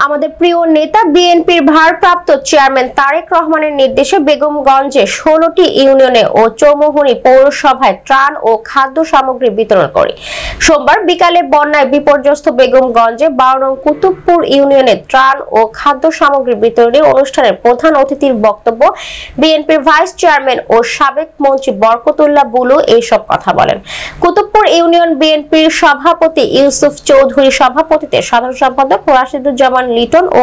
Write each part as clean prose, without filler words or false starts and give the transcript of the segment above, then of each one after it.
আমাদের প্রিয় নেতা বিএনপির ভারপ্রাপ্ত চেয়ারম্যান তারেক রহমানের নির্দেশে বেগমগঞ্জে 16টি ইউনিয়নে ও চৌমুহনী পৌরসভায় ত্রাণ ও খাদ্য সামগ্রী বিতরণ করে। সোমবার বিকালে বন্যায় বিপর্যস্ত বেগমগঞ্জে 12 নং কুতুবপুর ইউনিয়নে ত্রাণ ও খাদ্য সামগ্রী বিতরণী অনুষ্ঠানের প্রধান অতিথির বক্তব্য বিএনপির ভাইস চেয়ারম্যান ও সাবেক মন্ত্রী বরকতুল্লাহ বুলু এইসব কথা বলেন। কুতুবপুর ইউনিয়ন বিএনপির সভাপতি ইউসুফ চৌধুরী সভাপতিতে সাধারণ সম্পাদক রাশিদুজ্জামান লিটন ও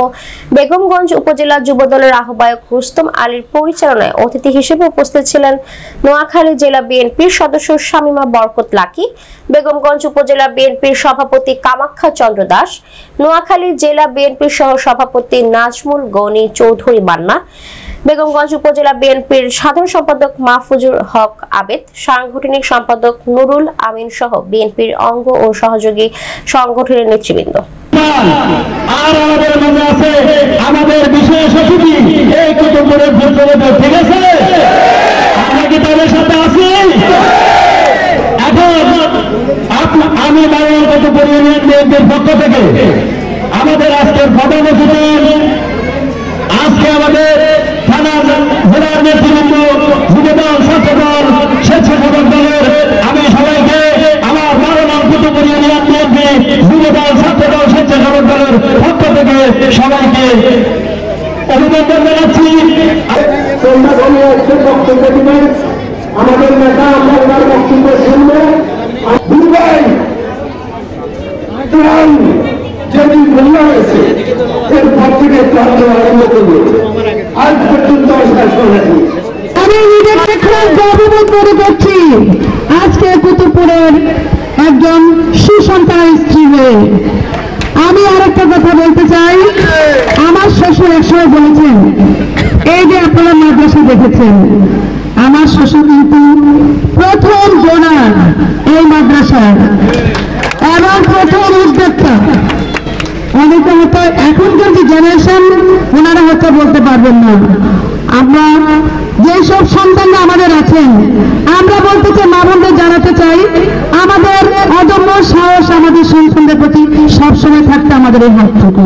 বেগমগঞ্জ উপজেলা যুবদলের আহ্বায়ক রুস্তম আলীর পরিচালনায় অতিথি হিসেবে উপস্থিত ছিলেন নোয়াখালী জেলা বিএনপির সদস্য শামিমা বরকত লাকি, বেগমগঞ্জ উপজেলা বিএনপির সভাপতি কামাখ্যা চন্দ্র দাস, নোয়াখালী জেলা বিএনপির সহ সভাপতি নাজমুল গনি চৌধুরী মান্না, বেগমগঞ্জ উপজেলা বিএনপির সাধারণ সম্পাদক মাহফুজুর হক আবেদ, সাংগঠনিক সম্পাদক নুরুল আমিন সহ বিএনপির অঙ্গ ও সহযোগী সংগঠনের নেতৃবৃন্দ। আর আমাদের মাঝে আছে আমাদের বিশেষ অতিথি এই কুতুবপুরের ভোটরোধ, ঠিক আছে? আমরা কি তাদের সাথে আছি? এখন আমি বাংলার কুতুবপুর ইউনিয়ন বিএনপির পক্ষ থেকে আমাদের আজকের প্রধান অতিথি, আজকে আমাদের থানার জেলার নেতৃবৃন্দ, যুবদল, ছাত্রদল, স্বেচ্ছাসেবক দলের আমি সবাইকে আমার 12 নং কুতুবপুর ইউনিয়ন বিএনপি যুবদল, ছাত্রদল, স্বেচ্ছাসেবক দলের পক্ষ থেকে সবাইকে অভিনন্দন জানাচ্ছি। বক্তব্য দিবেন আমাদের নেতা, আপনার বক্তব্য শুনবে। যেদিন বন্যা হয়েছে এরপর থেকে ত্রাণ দেওয়া আরম্ভ করবে, আজ পর্যন্ত শেষ করেনি। আমি নিজেকে খুব গর্ববোধ মনে করছি আজকে কুতুবপুরের একজন সুসন্তান স্ত্রী হয়ে। আমি আরেকটা কথা বলতে চাই, আমার শ্বশুর একসময় বলেছেন, এই যে আপনারা মাদ্রাসা দেখেছেন, আমার শ্বশুর কিন্তু প্রথম ডোনার এই মাদ্রাসার এবং প্রথম উদ্যোক্তা। অনেকে হয়তো এখনকার যে জেনারেশন ওনারা হয়তো বলতে পারবেন না। আমরা যেসব সন্তানরা আমাদের আছেন, আমরা বলতে চাই, মা বোনদের জানাতে চাই, আমাদের অদম্য সাহস আমাদের সন্তানদের প্রতি সবসময় থাকতে আমাদের এই হাতটুকু।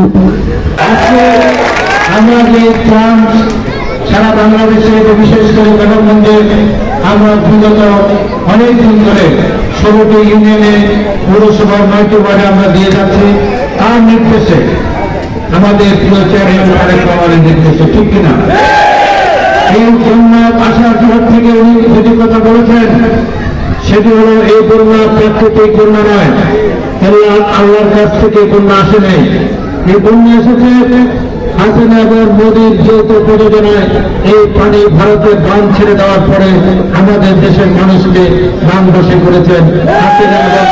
আমরা যে ত্রাণ সারা বাংলাদেশে বিশেষ করে বেগমগঞ্জে আমরা বিগত অনেক দিন ধরে 16টি ইউনিয়নে পৌরসভার 9টি ওয়ার্ডে আমরা দিয়ে যাচ্ছি, তার নির্দেশে আমাদের প্রিয় চেয়ারম্যান তারেক রহমানের নির্দেশে, ঠিক কিনা? এই বন্যা আসার পর থেকে উনি যেটি কথা বলেছেন সেটি হলো এই বন্যা প্রাকৃতিক বন্যা নয়, আল্লাহর কাছ থেকে বন্যা আসে নেই। এই বন্যা এসেছে হাসিনা এবং মোদীর যৌথ প্রযোজনায়। এই পানি ভারতের বান ছেড়ে দেওয়ার পরে আমাদের দেশের মানুষকে বান বসে করেছেন হাসিনা এবং